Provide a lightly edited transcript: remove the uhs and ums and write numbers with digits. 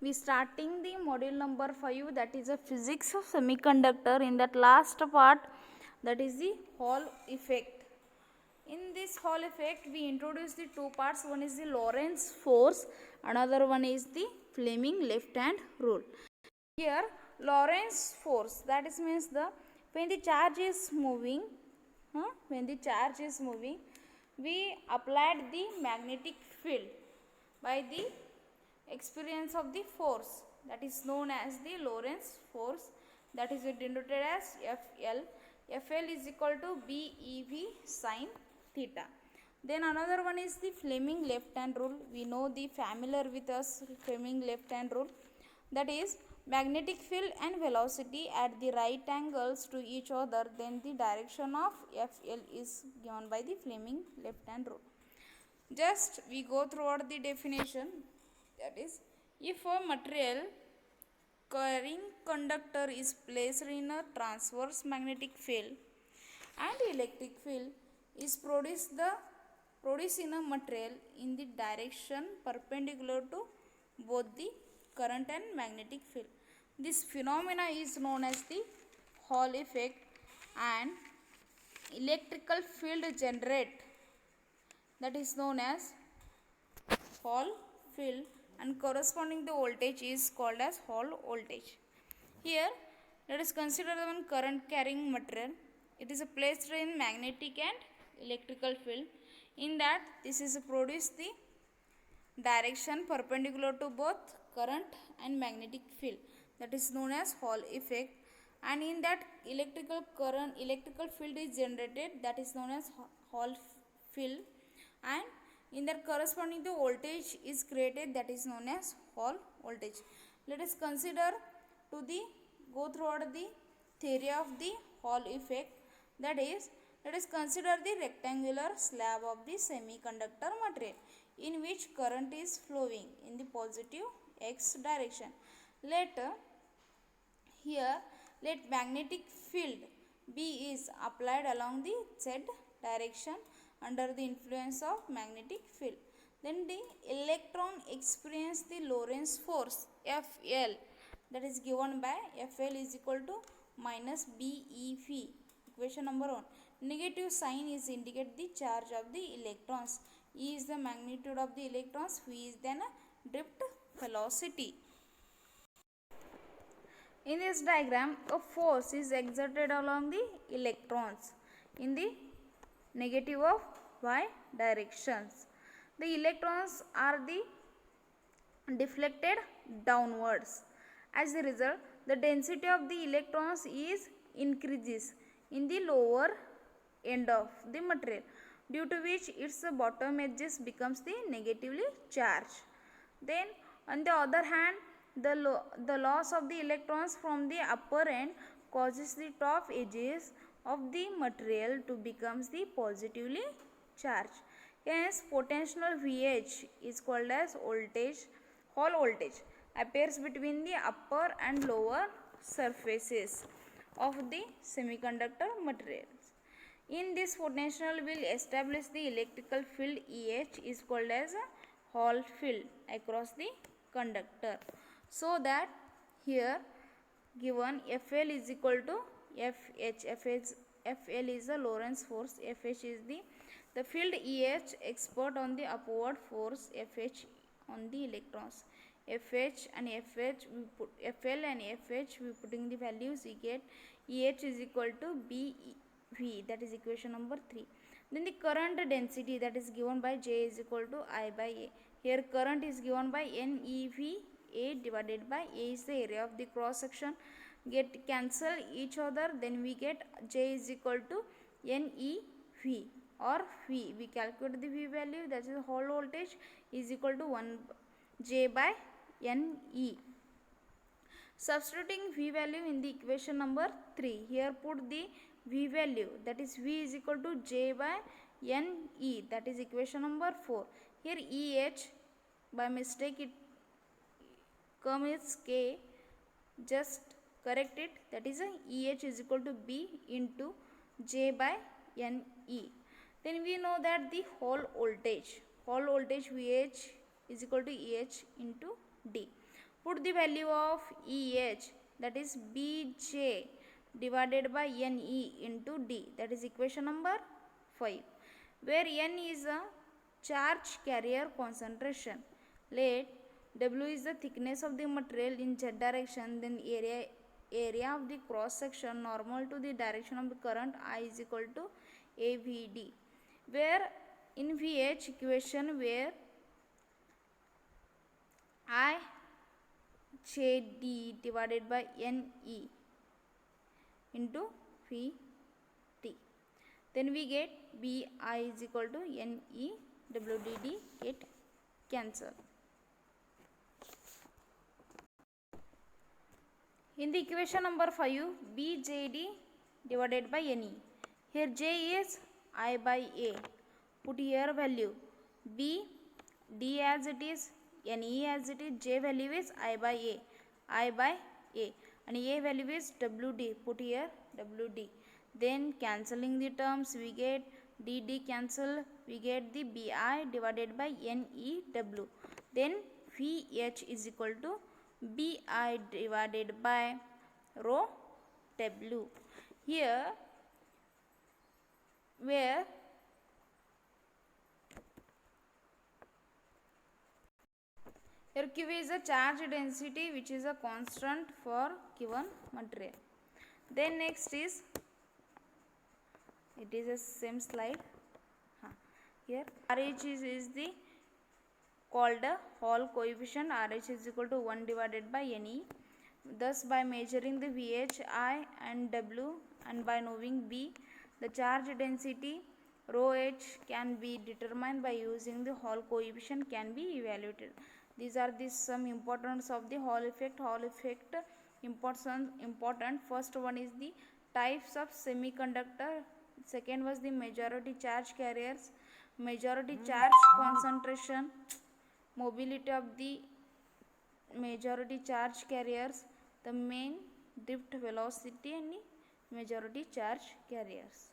we starting the module number 5, that is a physics of semiconductor. In that last part, that is the Hall effect. In this Hall effect, we introduce the two parts. One is the Lorentz force, another one is the Fleming left hand rule. Here Lorentz force, that is means when the charge is moving, we applied the magnetic field by the experience of the force, that is known as the Lorentz force, that is denoted as FL. FL is equal to BeV sin theta. Then another one is the Fleming left hand rule. We know the familiar with us Fleming left hand rule, that is magnetic field and velocity at the right angles to each other, then the direction of FL is given by the Fleming left hand rule. Just we go throughout the definition, that is, if a material carrying conductor is placed in a transverse magnetic field and electric field is produced in a material in the direction perpendicular to both the current and magnetic field. This phenomena is known as the Hall effect, and electrical field generate, that is known as Hall field, and corresponding the voltage is called as Hall voltage. Here let us consider the one current carrying material. It is placed in magnetic and electrical field. In that, this is produce the direction perpendicular to both current and magnetic field, that is known as Hall effect, and in that electrical field is generated, that is known as Hall field, and in that corresponding to voltage is created, that is known as Hall voltage. Let us go throughout the theory of the Hall effect, that is, let us consider the rectangular slab of the semiconductor material in which current is flowing in the positive x direction. Let magnetic field B is applied along the z direction under the influence of magnetic field. Then the electron experience the Lorentz force FL, that is given by FL is equal to minus BeV, equation number 1. Negative sign is indicate the charge of the electrons. E is the magnitude of the electrons, V is then a drift velocity. In this diagram, a force is exerted along the electrons in the negative of y directions. The electrons are deflected downwards. As a result, the density of the electrons is increases in the lower end of the material, due to which its bottom edges becomes the negatively charged. Then on the other hand, the loss of the electrons from the upper end causes the top edges of the material to becomes the positively charged. Hence potential VH is called as Hall voltage appears between the upper and lower surfaces of the semiconductor materials. In this potential will establish the electrical field EH is called as a Hall field across the conductor. So that here given FL is equal to FH. FL is the Lorentz force, FH is the field EH expert on the upward force FH on the electrons. FH and FH we put FL and FH we putting the values, we get EH is equal to BeV, that is equation number 3. Then the current density, that is given by J is equal to I by A. Here current is given by NeV, A divided by A is the area of the cross section, get cancel each other, then we get J is equal to NeV or V. We calculate the V value, that is Hall voltage is equal to 1 J by Ne. Substituting V value in the equation number 3, here put the V value, that is V is equal to J by Ne, that is equation number 4. Here EH by mistake it comes K, just correct it, that is EH is equal to B into J by Ne. Then we know that the Hall voltage VH is equal to EH into D. Put the value of EH, that is Bj divided by Ne into D, that is equation number 5, where N is a charge carrier concentration. Let W is the thickness of the material in z direction, then area of the cross section normal to the direction of the current I is equal to AVD, where in VH equation where I JD divided by NE into VT, then we get BI is equal to NE WDD get cancelled. In the equation number 5, BJD divided by NE. Here J is I by A. Put here value B, D as it is, NE as it is, J value is I by A. And A value is WD. Put here WD. Then cancelling the terms, we get DD cancel, we get the BI divided by NEW. Then VH is equal to BI divided by rho W. Here where here Q is a charge density which is a constant for given material. Then next is, it is a same slide. Here RH is the called a Hall coefficient. RH is equal to 1 divided by Ne. Thus by measuring the VH, I and W and by knowing B, the charge density rho H can be determined by using the Hall coefficient can be evaluated. These are the some importance of the Hall effect. Hall effect important. First one is the types of semiconductor. Second was the majority charge carriers, majority charge concentration, mobility of the majority charge carriers, the main drift velocity and majority charge carriers.